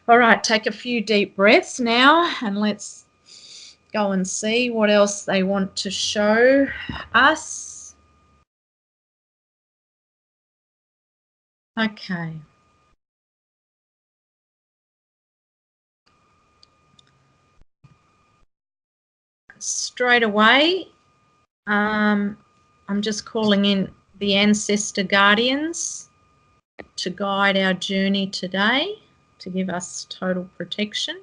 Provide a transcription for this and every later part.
All right, take a few deep breaths now and let's go and see what else they want to show us. Okay. Straight away, I'm just calling in the ancestor guardians to guide our journey today, to give us total protection.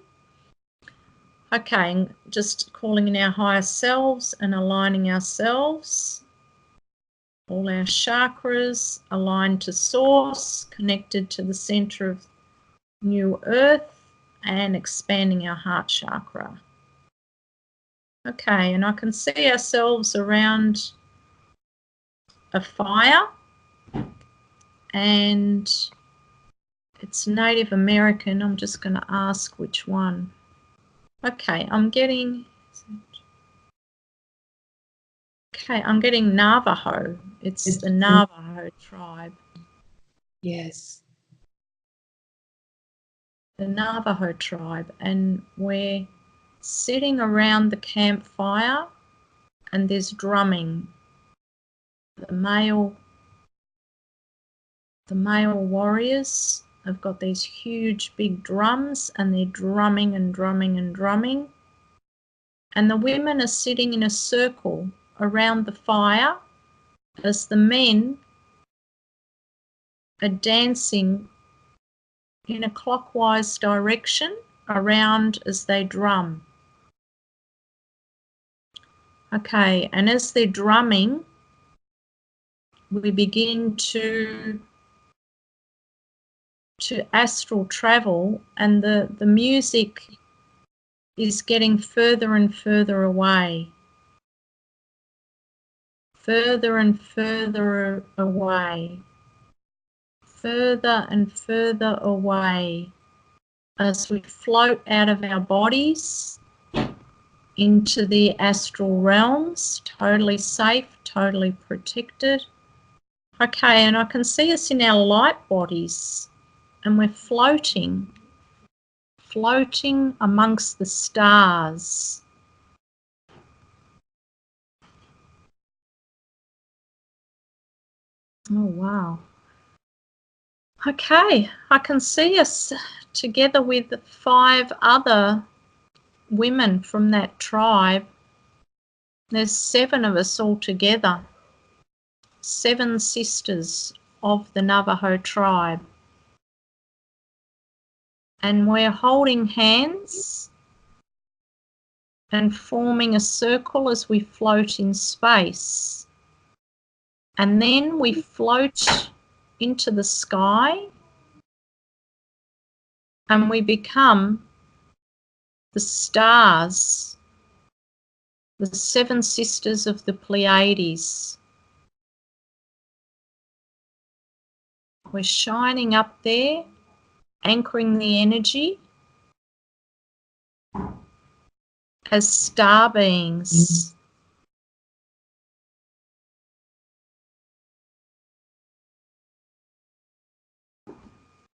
Okay, just calling in our higher selves and aligning ourselves. All our chakras aligned to source, connected to the center of new earth, and expanding our heart chakra. Okay, and I can see ourselves around a fire, and it's Native American. I'm just going to ask which one. Okay, I'm getting Navajo. It's the Navajo tribe. Yes. The Navajo tribe, and we're sitting around the campfire and there's drumming. The male warriors have got these huge big drums and they're drumming and drumming and drumming. And the women are sitting in a circle around the fire as the men are dancing in a clockwise direction around as they drum. Okay, and as they're drumming, we begin to astral travel, and the music is getting further and further away. Further and further away. Further and further away as we float out of our bodies into the astral realms, totally safe, totally protected. Okay, and I can see us in our light bodies, and we're floating amongst the stars. Oh, wow. Okay, I can see us together with 5 other women from that tribe. There's 7 of us all together. 7 sisters of the Navajo tribe. And we're holding hands and forming a circle as we float in space. And then we float into the sky and we become the stars, the 7 sisters of the Pleiades. We're shining up there, anchoring the energy as star beings.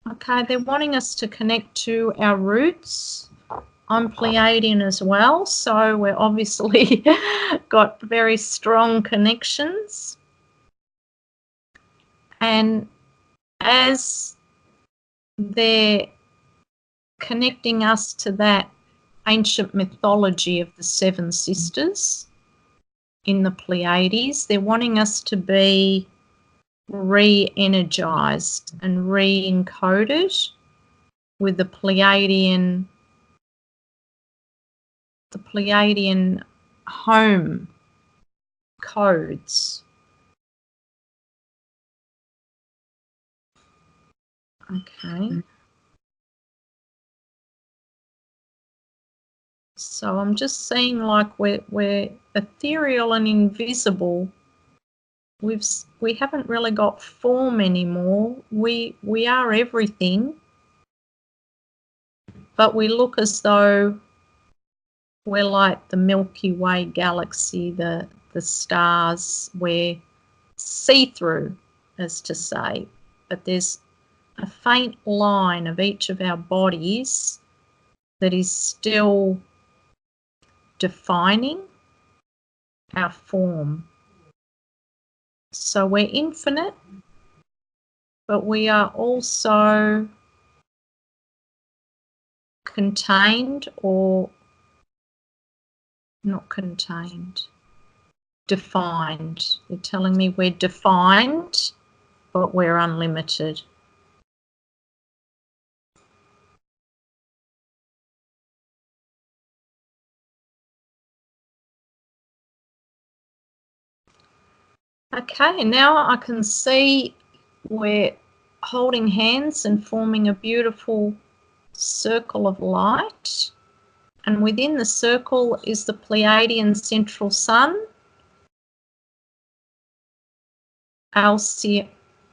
Okay, they're wanting us to connect to our roots. I'm Pleiadian as well, so we're obviously got very strong connections. And as they're connecting us to that ancient mythology of the 7 sisters in the Pleiades, they're wanting us to be re-energized and re-encoded with the Pleiadian home codes. Okay. So I'm just seeing like we're ethereal and invisible. We haven't really got form anymore. We are everything, but we look as though we're like the Milky Way galaxy, the stars. We're see-through, as to say, but there's a faint line of each of our bodies that is still defining our form. So we're infinite, but we are also contained, or not contained, defined. They're telling me we're defined, but we're unlimited. Okay, now I can see we're holding hands and forming a beautiful circle of light. And within the circle is the Pleiadian central sun, Alcyone.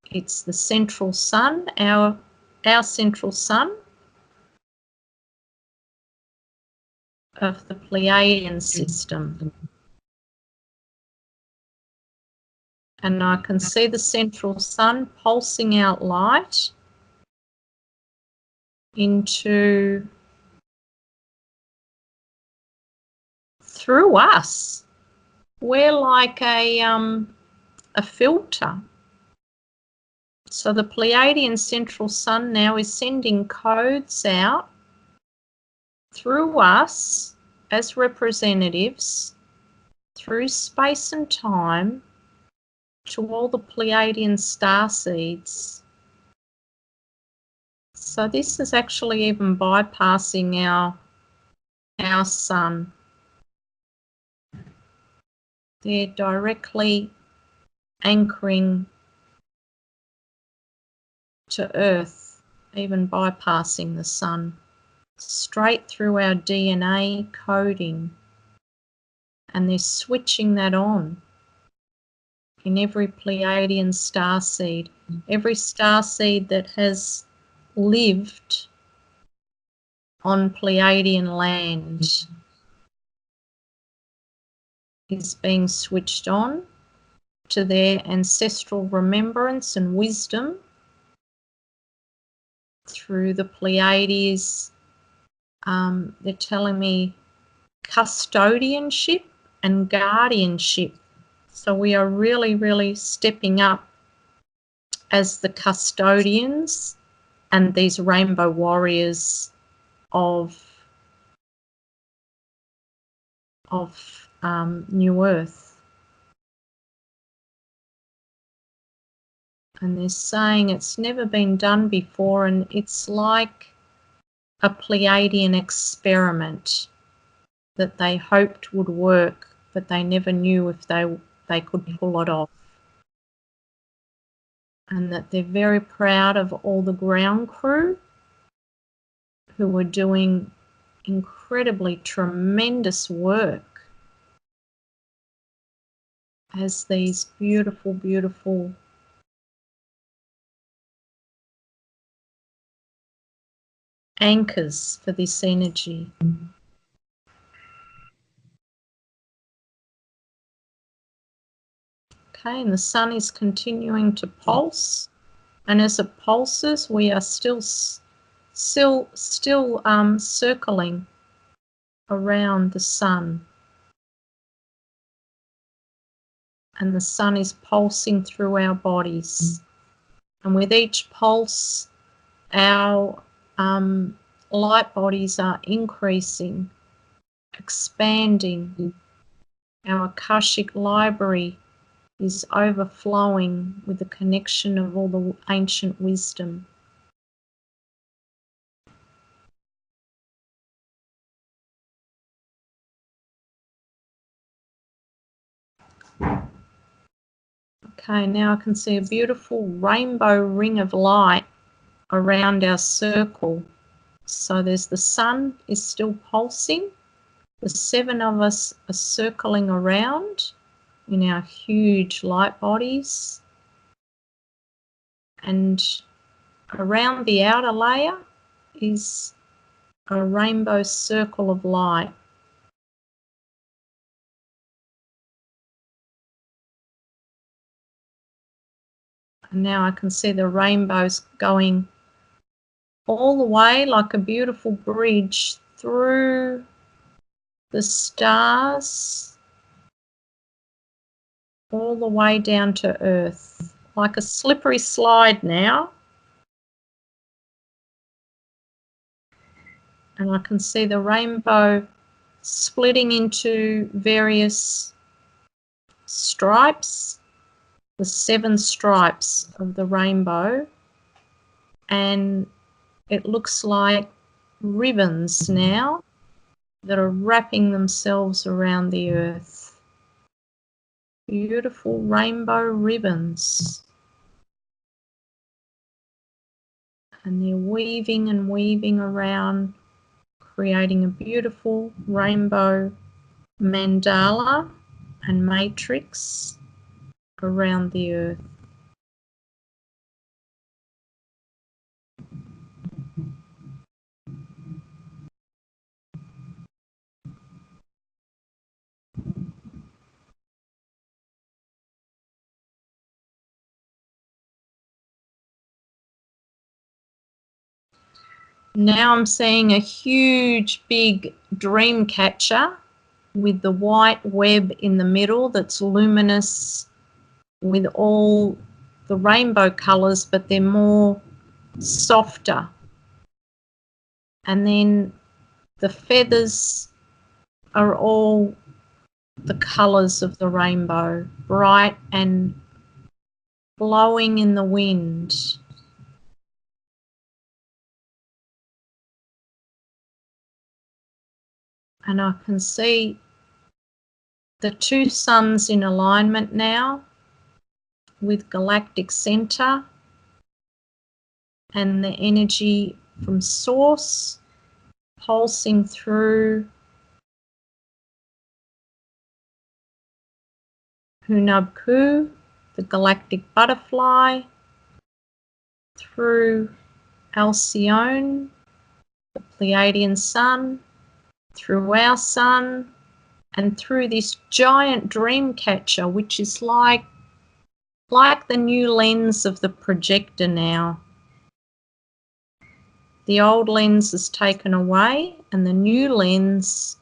It's the central sun, our central sun of the Pleiadian system. And I can see the central sun pulsing out light into, through us. We're like a filter. So the Pleiadian central sun now is sending codes out through us as representatives, through space and time, to all the Pleiadian star seeds. So this is actually even bypassing our sun. They're directly anchoring to Earth, even bypassing the sun, straight through our DNA coding. And they're switching that on in every Pleiadian starseed. Every starseed that has lived on Pleiadian land is being switched on to their ancestral remembrance and wisdom through the Pleiades. They're telling me custodianship and guardianship. So we are really, really stepping up as the custodians and these rainbow warriors of New Earth. And they're saying it's never been done before, and it's like a Pleiadian experiment that they hoped would work, but they never knew if they could pull it off. And that they're very proud of all the ground crew who were doing incredibly tremendous work as these beautiful, beautiful anchors for this energy. Okay, and the sun is continuing to pulse, and as it pulses, we are still circling around the sun, and the sun is pulsing through our bodies, and with each pulse our light bodies are increasing, expanding. Our Akashic library is overflowing with the connection of all the ancient wisdom. Okay, now I can see a beautiful rainbow ring of light around our circle. So there's the sun is still pulsing. The 7 of us are circling around in our huge light bodies. And around the outer layer is a rainbow circle of light. And now I can see the rainbows going all the way like a beautiful bridge through the stars, all the way down to Earth, like a slippery slide now. And I can see the rainbow splitting into various stripes, the 7 stripes of the rainbow, and it looks like ribbons now that are wrapping themselves around the Earth. Beautiful rainbow ribbons. And they're weaving and weaving around, creating a beautiful rainbow mandala and matrix around the Earth. Now I'm seeing a huge big dream catcher with the white web in the middle that's luminous with all the rainbow colours, but they're more softer. And then the feathers are all the colours of the rainbow, bright and blowing in the wind. And I can see the 2 suns in alignment now with galactic centre and the energy from source pulsing through Hunabku, the galactic butterfly, through Alcyone, the Pleiadian sun, through our sun, and through this giant dream catcher, which is like the new lens of the projector now. The old lens is taken away and the new lens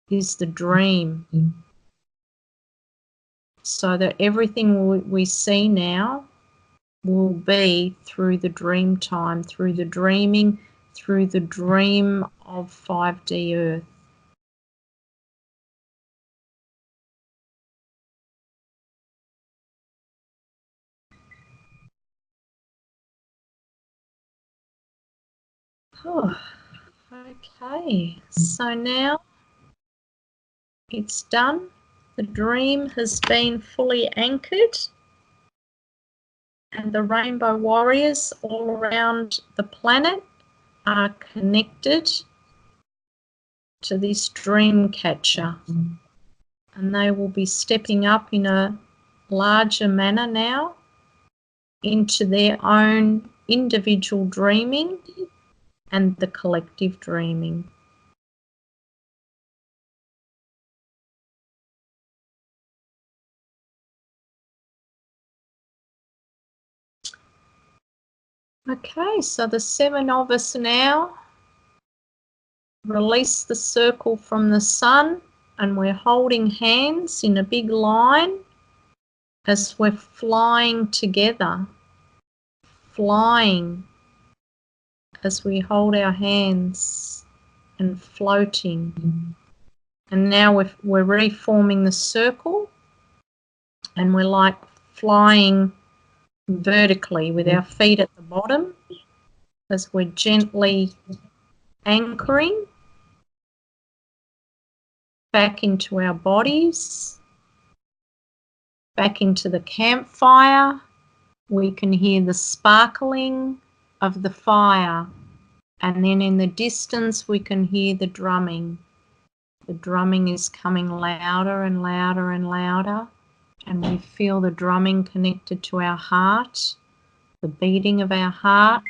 is the dream. So that everything we see now will be through the dream time, through the dreaming, through the dream of 5D Earth. Oh, okay, so now it's done. The dream has been fully anchored and the rainbow warriors all around the planet are connected to this dream catcher, and they will be stepping up in a larger manner now into their own individual dreaming and the collective dreaming. Okay, so the 7 of us now release the circle from the sun, and we're holding hands in a big line as we're flying together, flying as we hold our hands and floating. And now we're reforming the circle, and we're like flying vertically with our feet at the bottom as we're gently anchoring back into our bodies, back into the campfire. We can hear the sparkling of the fire, and then in the distance we can hear the drumming. The drumming is coming louder and louder and louder, and we feel the drumming connected to our heart. The beating of our heart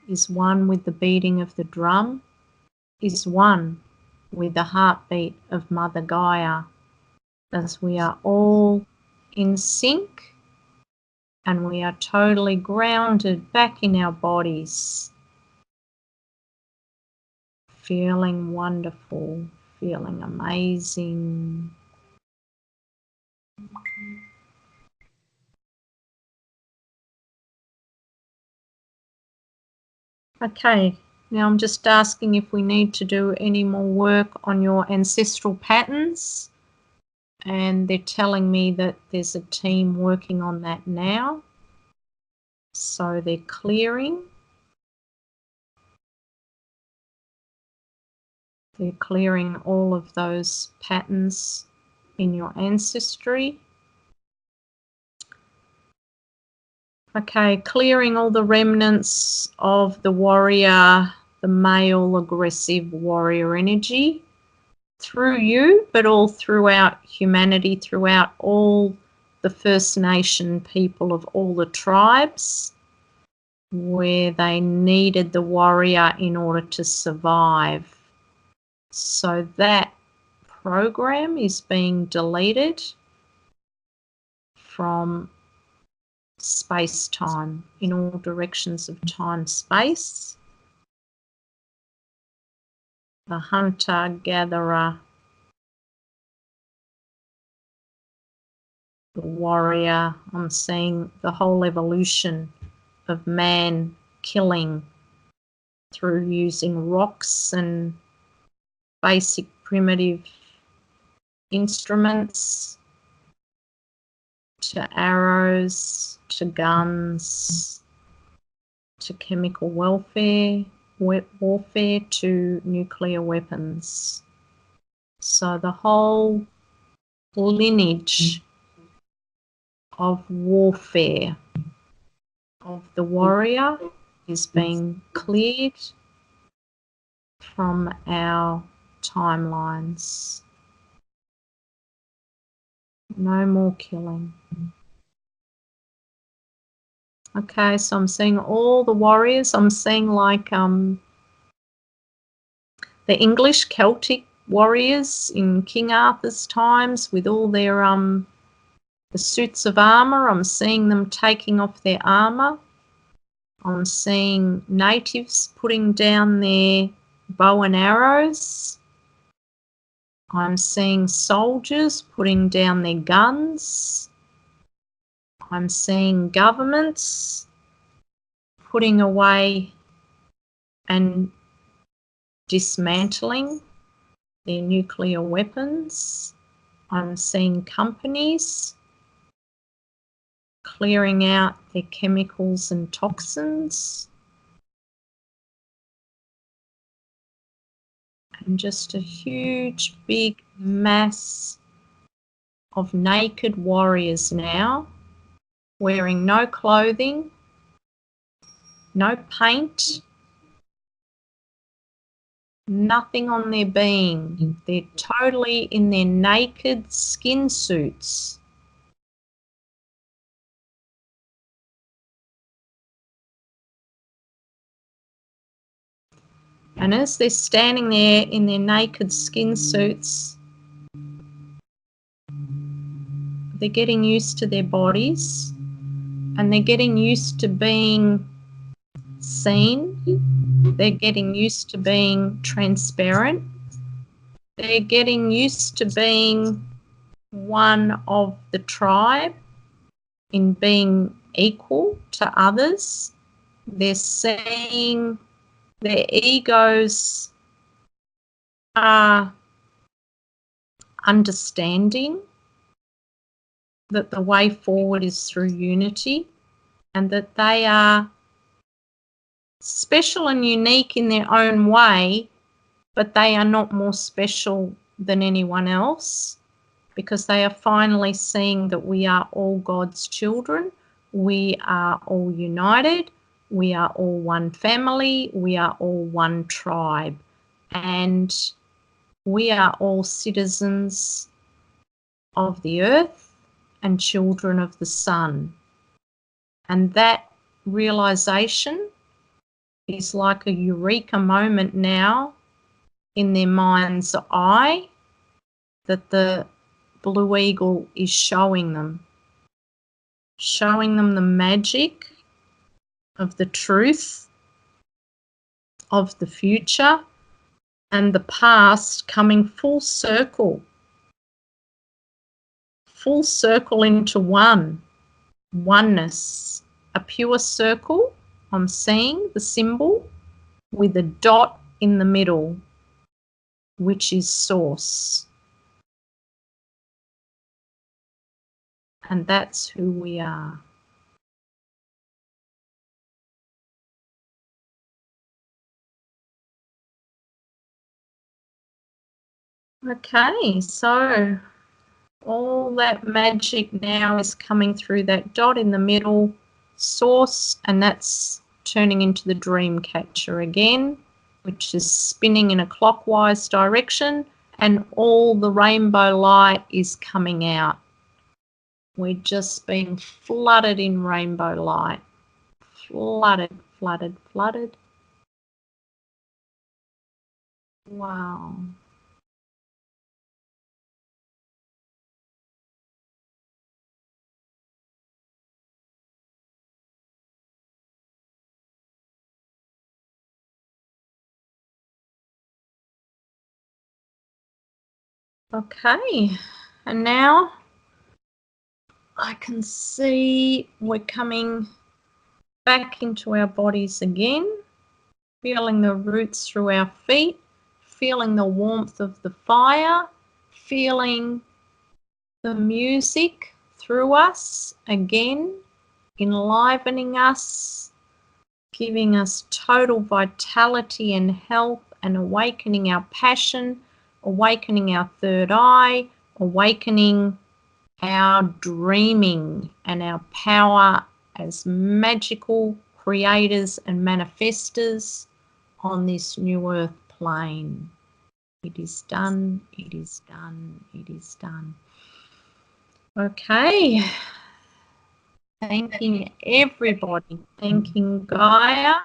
is one with the beating of the drum, is one with the heartbeat of Mother Gaia, as we are all in sync and we are totally grounded back in our bodies, feeling wonderful, feeling amazing. Okay, now I'm just asking if we need to do any more work on your ancestral patterns, and they're telling me that there's a team working on that now. So they're clearing. They're clearing all of those patterns in your ancestry. Okay, clearing all the remnants of the warrior, the male aggressive warrior energy through you, but all throughout humanity, throughout all the First Nation people of all the tribes, where they needed the warrior in order to survive. So that program is being deleted from space-time, in all directions of time-space. The hunter-gatherer, the warrior, I'm seeing the whole evolution of man killing through using rocks and basic primitive instruments, to arrows, to guns, to chemical warfare, to nuclear weapons. So the whole lineage of warfare of the warrior is being cleared from our timelines. No more killing. Okay, so I'm seeing all the warriors. I'm seeing like the English Celtic warriors in King Arthur's times with all their the suits of armour. I'm seeing them taking off their armour. I'm seeing natives putting down their bow and arrows. I'm seeing soldiers putting down their guns. I'm seeing governments putting away and dismantling their nuclear weapons. I'm seeing companies clearing out their chemicals and toxins. And just a huge, big mass of naked warriors now, wearing no clothing, no paint, nothing on their being. They're totally in their naked skin suits. And as they're standing there in their naked skin suits, they're getting used to their bodies, and they're getting used to being seen. They're getting used to being transparent. They're getting used to being one of the tribe, in being equal to others. They're seeing their egos are understanding that the way forward is through unity, and that they are special and unique in their own way, but they are not more special than anyone else, because they are finally seeing that we are all God's children. We are all united. We are all one family. We are all one tribe. And we are all citizens of the earth and children of the sun. And that realization is like a eureka moment now in their mind's eye, that the Blue Eagle is showing them. showing them the magic of the truth of the future and the past coming full circle into oneness, a pure circle. I'm seeing the symbol with a dot in the middle, which is source. And that's who we are. Okay, so all that magic now is coming through that dot in the middle, source, and that's turning into the dream catcher again, which is spinning in a clockwise direction, and all the rainbow light is coming out. We're just being flooded in rainbow light. Flooded, flooded, flooded. Wow. Okay, and now I can see we're coming back into our bodies again, feeling the roots through our feet, feeling the warmth of the fire, feeling the music through us again, enlivening us, giving us total vitality and health, and awakening our passion, awakening our third eye, awakening our dreaming and our power as magical creators and manifestors on this new earth plane. It is done, it is done, it is done. Okay. Thanking everybody, thanking Gaia,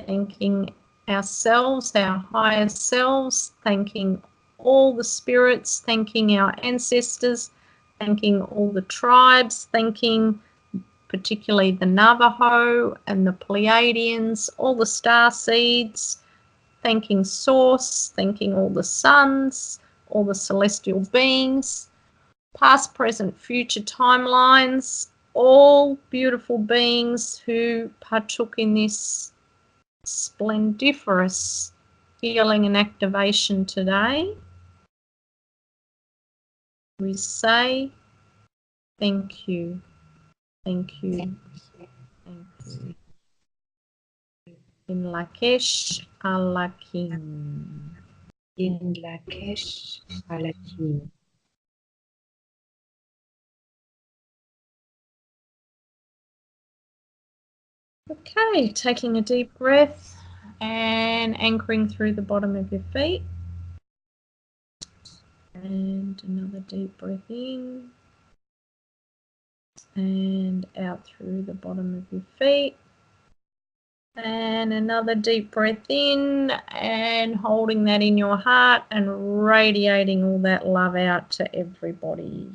thanking ourselves, our higher selves, thanking all the spirits, thanking our ancestors, thanking all the tribes, thanking particularly the Navajo and the Pleiadians, all the star seeds, thanking Source, thanking all the suns, all the celestial beings, past, present, future timelines, all beautiful beings who partook in this splendiferous healing and activation today. We say thank you, thank you, thank you. In Lakesh Alakim. In Lakesh Alakim. Okay, taking a deep breath and anchoring through the bottom of your feet. And another deep breath in and out through the bottom of your feet. And another deep breath in and holding that in your heart and radiating all that love out to everybody.